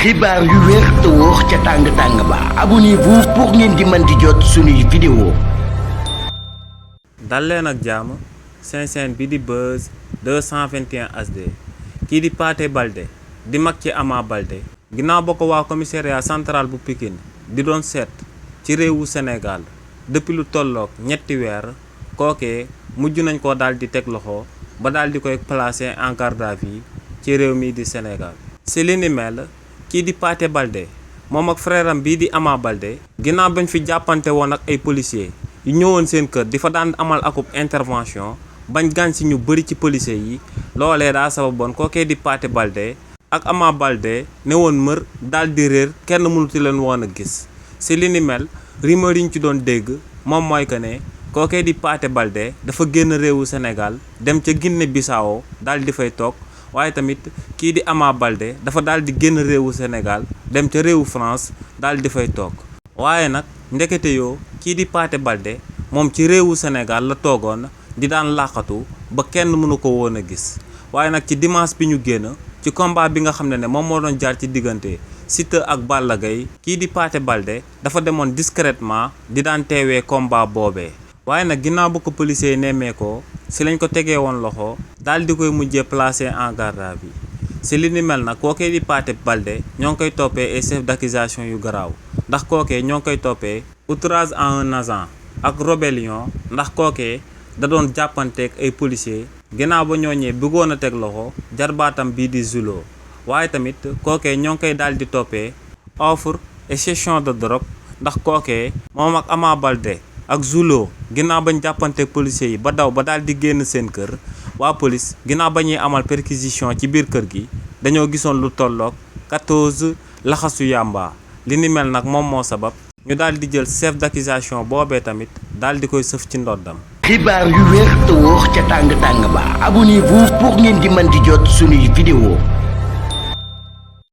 xibaar yu wér te wóor ca tàng ba abonnez-vous pour ngeen di mën di jot suñuy vidéo. dal leen ak jàmm seen chaîne bi di Buzz 221 HD kii di Pathé Baldé di mag ci Ama Baldé ginnaaw ba ko waa commissariat central bu Pikine di doon seet ci réewu Sénégal depuis lu tolloog ñetti weer kookee mujj nañ ko daal di teg loxo ba daal di koy placer en garde à vue ci réew mi di Sénégal. si li ni mel kii di Pathé Baldé moom ak frère am bii di Ama Baldé ginnaaw bañ fi jàppante woon ak ay policiers yu ñëwoon seen kër di fa daan amal akub intervention bañ gaañ si ñu bëri ci policiers yi loolee daa sababoon kookee di Pathé Baldé ak Ama Baldé ne woon mër daal di réer kenn mënuti leen woon a gis. si li ni mel rumeur yi ñu ci doon dégg moom mooy que ne kookee di Pathé Baldé dafa génn réewu Sénégal dem ca Guinée Bissau daal di fay toog. waaye tamit kii di Ama Baldé dafa daal di génn réewu Sénégal dem ca réewu France daal di fay toog waaye nag ndekete yoo kii di Pathé Baldé moom ci réewu Sénégal la toogoon di daan làqatu ba kenn mënu ko woon a gis waaye nag ci dimanche bi ñu génn ci combat bi nga xam ne moom moo doon jaar ci diggante Siteu ak Balla Gaye kii di Pathé Baldé dafa demoon discrètement di daan teewee combat boobee. waaye nag ginnaaw bu ko policier nemmeekoo si lañ ko tegee woon loxo daal di koy mujjee placé en garde à vue si li ni mel nag kookee di Pathé Baldé ñoo ngi koy toppee ay chef d'accusation yu garaaw ndax kookee ñoo ngi koy toppee outrage à un agent ak rébellion ndax kookee da doon jàppanteeg ay policiers ginnaaw ba ñooñee bëggoon a teg loxo jarbaatam bii di Zulo waaye tamit kookee ñoo ngi koy daal di toppee offre et cession de drogue ndax kookee moom ak Ama Baldé ak Zulo ginnaaw bañ jàppante policiers yi ba daw ba daal di génn seen kër waa police ginnaaw ba ñuy amal perquisition ci biir kër gi dañoo gisoon lu tolloog 14 laxasu yàmba li ni mel nag moom moo sabab ñu daal di jël chef d'accusation boobee tamit daal di koy sëf ci ndoddam. xibaar yu wér te wóor ca tàng ba abonnez-vous pour ngeen di mën di jot suñuy vidéo.